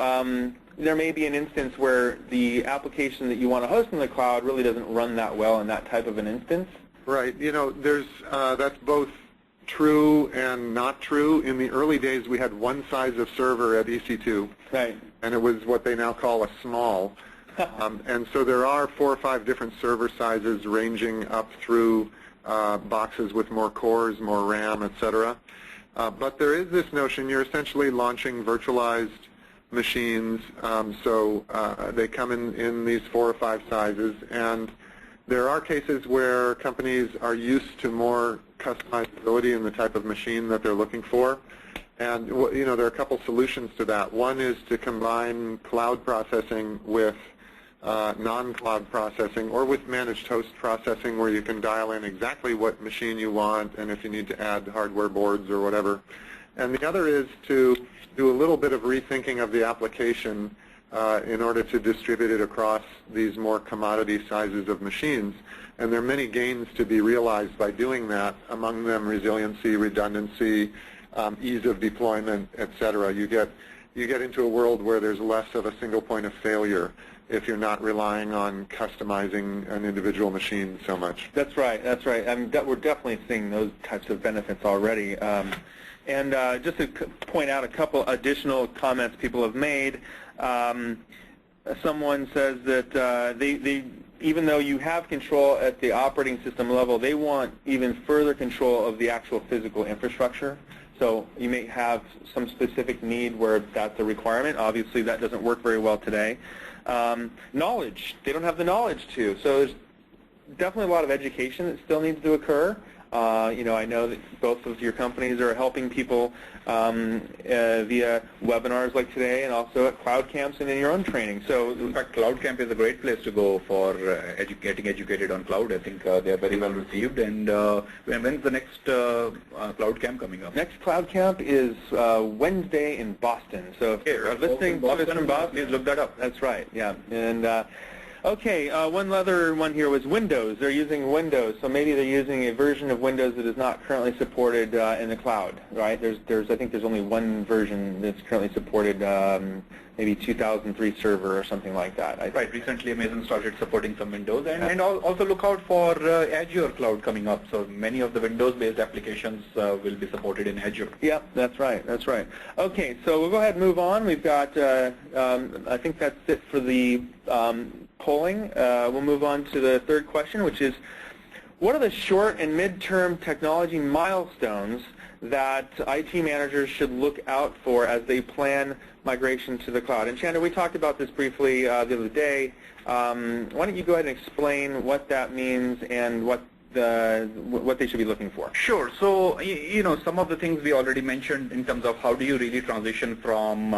there may be an instance where the application that you want to host in the cloud really doesn't run that well in that type of an instance. Right. You know, that's both true and not true. In the early days, we had one size of server at EC2, right, and it was what they now call a small. And so there are 4 or 5 different server sizes ranging up through boxes with more cores, more RAM, etc. But there is this notion you're essentially launching virtualized machines, so they come in these 4 or 5 sizes, and there are cases where companies are used to more customizability in the type of machine that they're looking for. And you know, there are a couple solutions to that. One is to combine cloud processing with non-cloud processing, or with managed host processing, where you can dial in exactly what machine you want and if you need to add hardware boards or whatever. And the other is to do a little bit of rethinking of the application in order to distribute it across these more commodity sizes of machines. And there are many gains to be realized by doing that, among them resiliency, redundancy, ease of deployment, etc. You get into a world where there's less of a single point of failure if you're not relying on customizing an individual machine so much. That's right. That's right. We're definitely seeing those types of benefits already. And just to point out a couple additional comments people have made, someone says that even though you have control at the operating system level, they want even further control of the actual physical infrastructure. So you may have some specific need where that's a requirement. Obviously, that doesn't work very well today. Knowledge. They don't have the knowledge to. So there's definitely a lot of education that still needs to occur. You know, I know that both of your companies are helping people via webinars like today, and also at CloudCamps and in your own training. So, in fact, CloudCamp is a great place to go for getting educated on cloud. I think they are very well received. And when's the next CloudCamp coming up? Next CloudCamp is Wednesday in Boston. So if you're listening from Boston, please look that up. That's right. Yeah. And okay, one other one here was Windows. They're using Windows, so maybe they're using a version of Windows that is not currently supported in the cloud, right? I think there's only one version that's currently supported, maybe 2003 server or something like that. Right. Recently, Amazon started supporting some Windows, and also look out for Azure Cloud coming up. So many of the Windows-based applications will be supported in Azure. Yeah, that's right. That's right. Okay, so we'll go ahead and move on. We've got, I think that's it for the polling. We'll move on to the third question, which is, what are the short and mid-term technology milestones that IT managers should look out for as they plan migration to the cloud? And Chandra, we talked about this briefly the other day. Why don't you go ahead and explain what that means and what they should be looking for? Sure. So, you know, some of the things we already mentioned in terms of how do you really transition from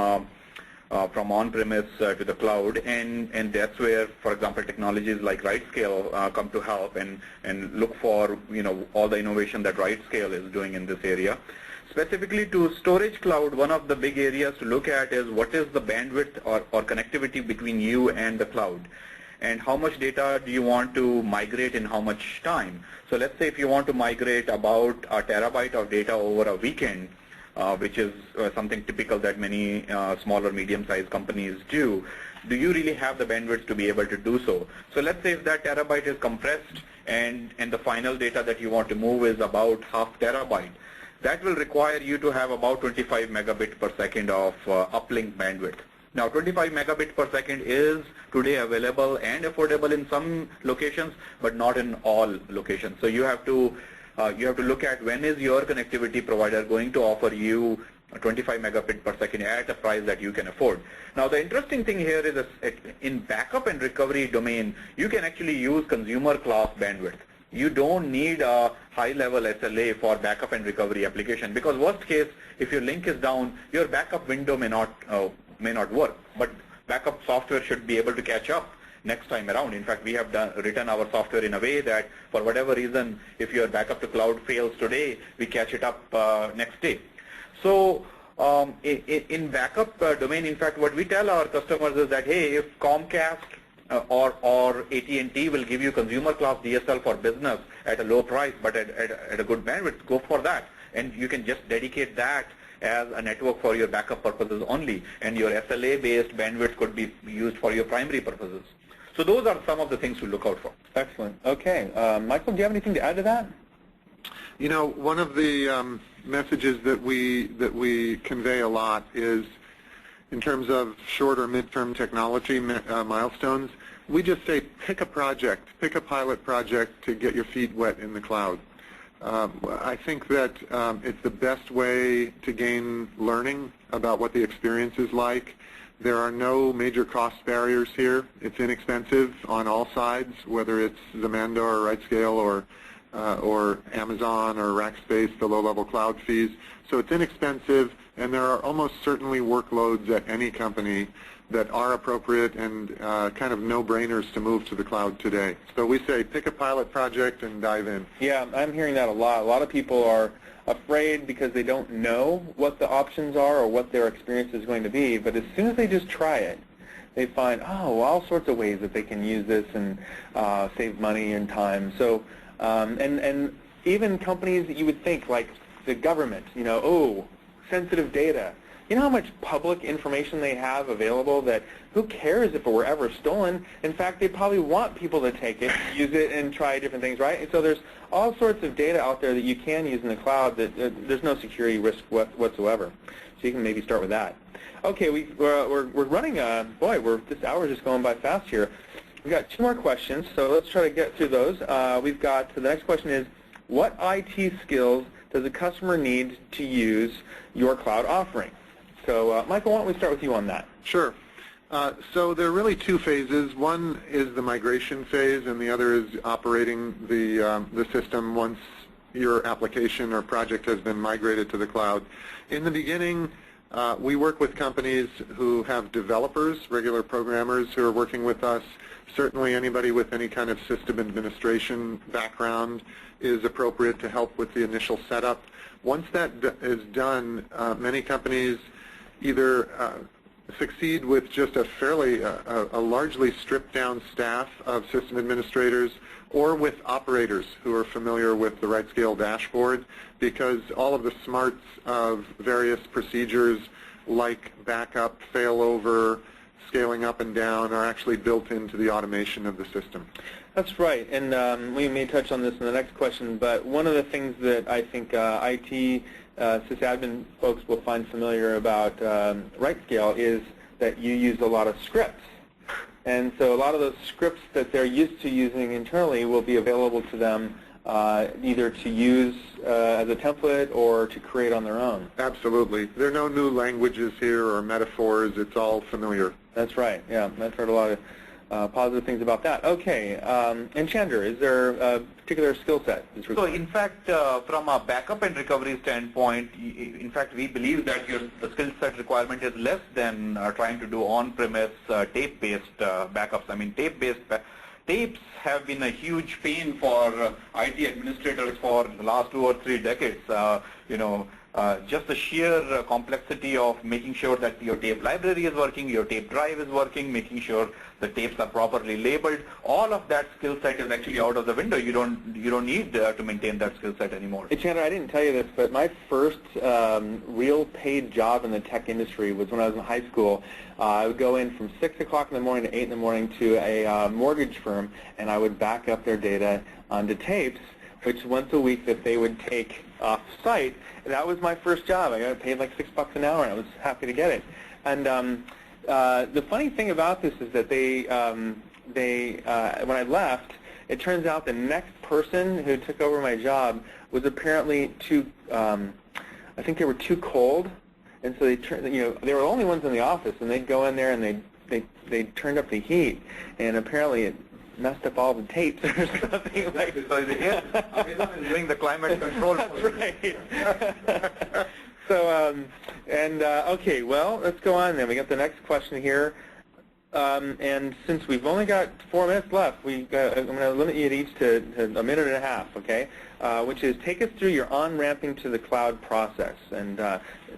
on-premise to the cloud, and that's where, for example, technologies like RightScale come to help and look for, you know, all the innovation that RightScale is doing in this area. Specifically to storage cloud, one of the big areas to look at is what is the bandwidth or connectivity between you and the cloud, and how much data do you want to migrate in how much time. So let's say if you want to migrate about a terabyte of data over a weekend, which is something typical that many small or medium-sized companies do you really have the bandwidth to be able to do so? So let's say if that terabyte is compressed and the final data that you want to move is about half terabyte, that will require you to have about 25 megabit per second of uplink bandwidth. Now 25 megabit per second is today available and affordable in some locations, but not in all locations. So you have to look at when is your connectivity provider going to offer you 25 megabit per second at a price that you can afford. Now the interesting thing here is that in backup and recovery domain, you can actually use consumer class bandwidth. You don't need a high-level SLA for backup and recovery application, because worst case, if your link is down, your backup window may not work, but backup software should be able to catch up next time around. In fact, we have written our software in a way that for whatever reason, if your backup to cloud fails today, we catch it up next day. So in backup domain, in fact, what we tell our customers is that, hey, if Comcast or AT&T will give you consumer class DSL for business at a low price but at a good bandwidth, go for that. And you can just dedicate that as a network for your backup purposes only, and your SLA-based bandwidth could be used for your primary purposes. So those are some of the things to look out for. Excellent. Okay. Michael, do you have anything to add to that? You know, one of the messages that we convey a lot is, in terms of short or midterm technology milestones, we just say pick a project, pick a pilot project to get your feet wet in the cloud. I think that it's the best way to gain learning about what the experience is like. There are no major cost barriers here. It's inexpensive on all sides, whether it's Zamando or RightScale or Amazon or Rackspace, the low-level cloud fees. So it's inexpensive, and there are almost certainly workloads at any company that are appropriate and kind of no-brainers to move to the cloud today. So we say pick a pilot project and dive in. Yeah, I'm hearing that a lot. A lot of people are afraid because they don't know what the options are or what their experience is going to be, but as soon as they just try it, they find, oh, all sorts of ways that they can use this and save money and time. So, and even companies that you would think, like the government, you know, oh, sensitive data. You know how much public information they have available that who cares if it were ever stolen? In fact, they probably want people to take it, use it, and try different things, right? And so there's all sorts of data out there that you can use in the cloud that there's no security risk whatsoever. So you can maybe start with that. Okay, we're running, this hour is just going by fast here. We've got 2 more questions, so let's try to get through those. We've got, the next question is, what IT skills does a customer need to use your cloud offering? So, Michael, why don't we start with you on that? Sure. So there are really 2 phases. One is the migration phase, and the other is operating the system once your application or project has been migrated to the cloud. In the beginning, we work with companies who have developers, regular programmers who are working with us. Certainly anybody with any kind of system administration background is appropriate to help with the initial setup. Once that is done, many companies either succeed with just a largely stripped down staff of system administrators, or with operators who are familiar with the RightScale dashboard, because all of the smarts of various procedures like backup, failover, scaling up and down are actually built into the automation of the system. That's right, and we may touch on this in the next question, but one of the things that I think IT sysadmin folks will find familiar about RightScale is that you use a lot of scripts. And so a lot of those scripts that they're used to using internally will be available to them either to use as a template or to create on their own. Absolutely. There are no new languages here or metaphors. It's all familiar. That's right. Yeah, I've heard a lot of positive things about that. Okay. And Chandra, is there a particular skill set? So in fact, from a backup and recovery standpoint, in fact, we believe that the skill set requirement is less than trying to do on-premise tape-based backups. I mean, tapes have been a huge pain for IT administrators for the last 2 or 3 decades. just the sheer complexity of making sure that your tape library is working, your tape drive is working, making sure the tapes are properly labeled, all of that skill set is actually out of the window. You don't need to maintain that skill set anymore. Hey, Chandra, I didn't tell you this, but my first real paid job in the tech industry was when I was in high school. I would go in from 6 o'clock in the morning to 8 in the morning to a mortgage firm, and I would back up their data onto tapes, which once a week that they would take off-site. That was my first job. I got paid like $6 an hour, and I was happy to get it. And the funny thing about this is that when I left, it turns out the next person who took over my job was apparently too, I think they were too cold, and so they were the only ones in the office, and they'd go in there and they turned up the heat, and apparently it messed up all the tapes or something like that. So the doing the climate control. That's right. So, okay, well, let's go on then. We got the next question here. And since we've only got 4 minutes left, I'm going to limit you each to a minute and a half, okay? Which is take us through your on-ramping to the cloud process. And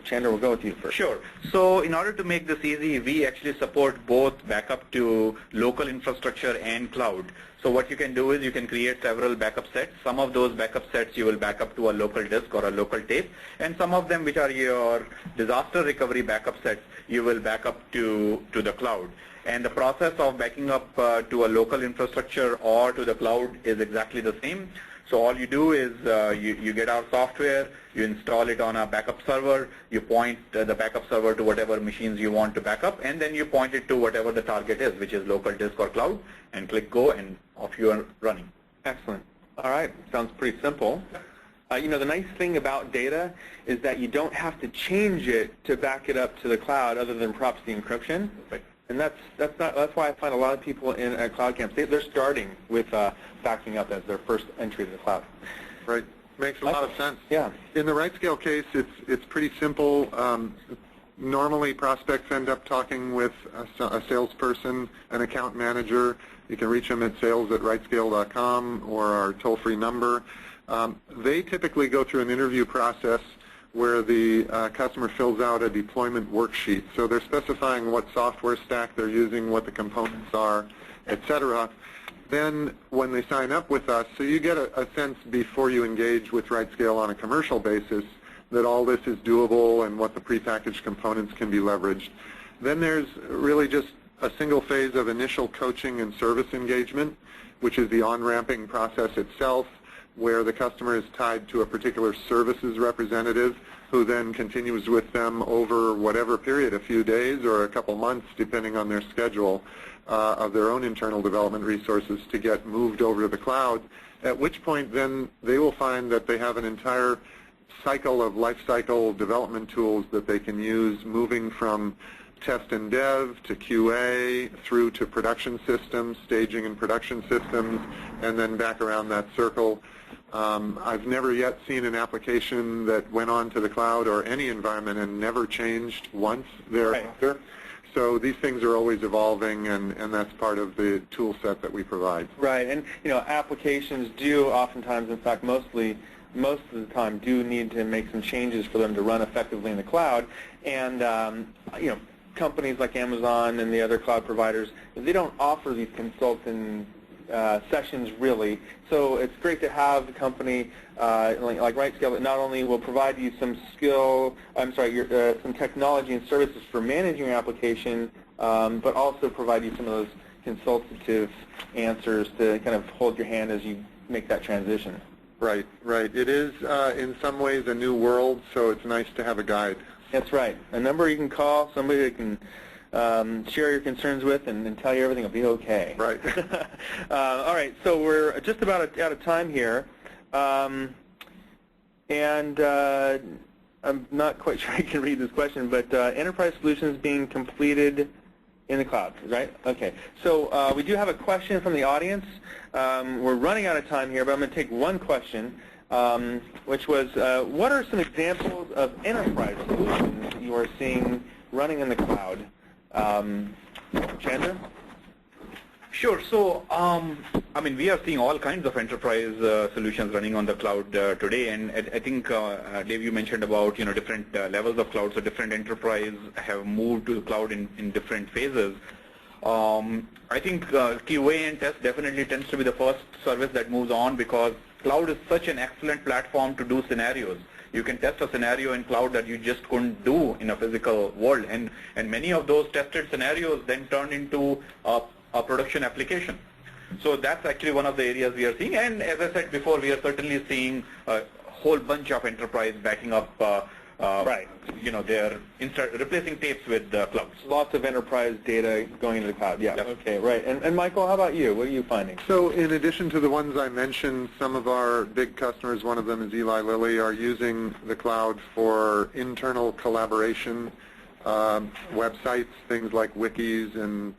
Chandra, we'll go with you first. Sure. So in order to make this easy, we actually support both backup to local infrastructure and cloud. So what you can do is you can create several backup sets. Some of those backup sets you will back up to a local disk or a local tape, and some of them, which are your disaster recovery backup sets, you will back up to the cloud. And the process of backing up to a local infrastructure or to the cloud is exactly the same. So all you do is you get our software, you install it on a backup server, you point the backup server to whatever machines you want to back up, and then you point it to whatever the target is, which is local disk or cloud, and click go, and off you are running. Excellent. All right. Sounds pretty simple. The nice thing about data is that you don't have to change it to back it up to the cloud other than perhaps the encryption. Right. And that's why I find a lot of people at CloudCamp, they're starting with backing up as their first entry to the cloud. Right. Makes a lot of sense. Yeah. In the RightScale case, it's pretty simple. Normally, prospects end up talking with a salesperson, an account manager. You can reach them at sales@rightscale.com or our toll-free number. They typically go through an interview process where the customer fills out a deployment worksheet. So they're specifying what software stack they're using, what the components are, etc. Then when they sign up with us, so you get a sense before you engage with RightScale on a commercial basis that all this is doable and what the prepackaged components can be leveraged. Then there's really just a single phase of initial coaching and service engagement, which is the on-ramping process itself, where the customer is tied to a particular services representative who then continues with them over whatever period, a few days or a couple months, depending on their schedule of their own internal development resources to get moved over to the cloud, at which point then they will find that they have an entire cycle of life cycle development tools that they can use, moving from test and dev to QA through to production systems, staging and production systems, and then back around that circle. I've never yet seen an application that went on to the cloud or any environment and never changed once thereafter. Right. So these things are always evolving, and that's part of the tool set that we provide. Right, and applications do oftentimes, in fact most of the time, do need to make some changes for them to run effectively in the cloud. And companies like Amazon and the other cloud providers, they don't offer these consulting sessions really. So it's great to have a company like RightScale that not only will provide you some some technology and services for managing your application, but also provide you some of those consultative answers to kind of hold your hand as you make that transition. Right, right. It is in some ways a new world, so it's nice to have a guide. That's right. A number you can call, somebody that can share your concerns with and tell you everything will be okay. Right. All right, so we're just about out of time here. And I'm not quite sure I can read this question, but enterprise solutions being completed in the cloud, right? Okay. So we do have a question from the audience. We're running out of time here, but I'm going to take one question, which was, what are some examples of enterprise solutions that you are seeing running in the cloud? Chandra? Sure. So, I mean, we are seeing all kinds of enterprise solutions running on the cloud today, and I think, Dave, you mentioned about different levels of cloud. So, different enterprise have moved to the cloud in different phases. I think QA and test definitely tends to be the first service that moves on because cloud is such an excellent platform to do scenarios. You can test a scenario in cloud that you just couldn't do in a physical world, and many of those tested scenarios then turn into a production application. So that's actually one of the areas we are seeing, and as I said before, we are certainly seeing a whole bunch of enterprise backing up they're replacing tapes with clouds. Lots of enterprise data going into the cloud. Yeah. Yep. Okay. Right. And Michael, how about you? What are you finding? So, in addition to the ones I mentioned, some of our big customers, one of them is Eli Lilly, are using the cloud for internal collaboration websites, things like wikis and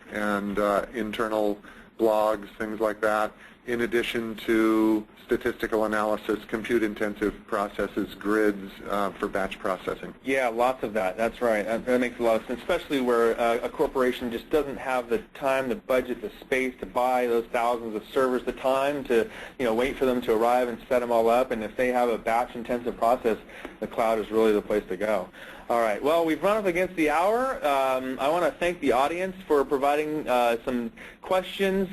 internal blogs, things like that. In addition to statistical analysis, compute-intensive processes, grids for batch processing. Yeah, lots of that. That's right. That makes a lot of sense, especially where a corporation just doesn't have the time, the budget, the space to buy those thousands of servers, the time to wait for them to arrive and set them all up. And if they have a batch-intensive process, the cloud is really the place to go. All right. Well, we've run up against the hour. I want to thank the audience for providing some questions,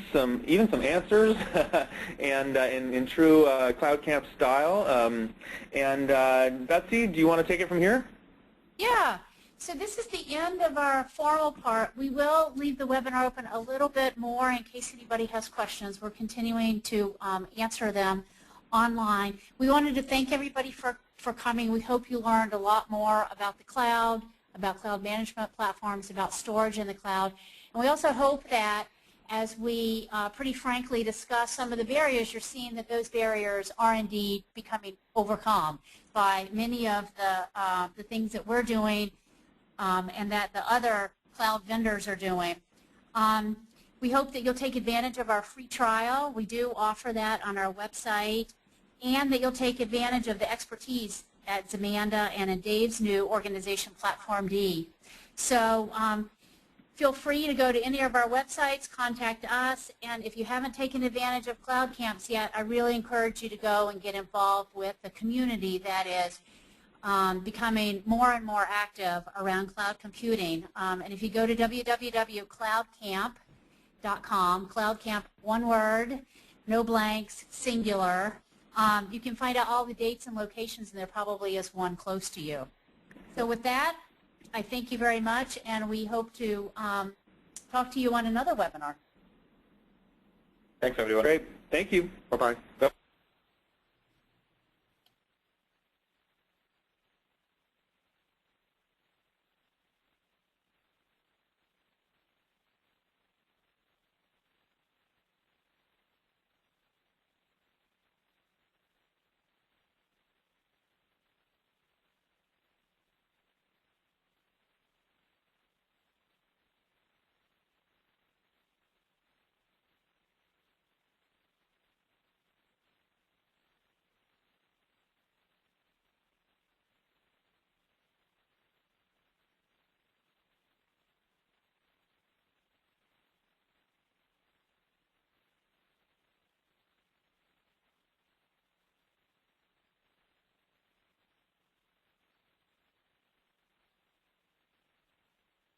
even some answers, and in true CloudCamp style. Betsy, do you want to take it from here? Yeah. So this is the end of our formal part. We will leave the webinar open a little bit more in case anybody has questions. We're continuing to answer them online. We wanted to thank everybody for coming. We hope you learned a lot more about the cloud, about cloud management platforms, about storage in the cloud. And we also hope that as we pretty frankly discuss some of the barriers, you're seeing that those barriers are indeed becoming overcome by many of the things that we're doing and that the other cloud vendors are doing. We hope that you'll take advantage of our free trial. We do offer that on our website, and that you'll take advantage of the expertise at Zamanda and in Dave's new organization, Platform D. So feel free to go to any of our websites, contact us, and if you haven't taken advantage of Cloud Camps yet, I really encourage you to go and get involved with the community that is becoming more and more active around cloud computing. And if you go to www.cloudcamp.com, CloudCamp, one word, no blanks, singular, you can find out all the dates and locations, and there probably is one close to you. So with that, I thank you very much, and we hope to talk to you on another webinar. Thanks, everyone. Great. Thank you. Bye-bye.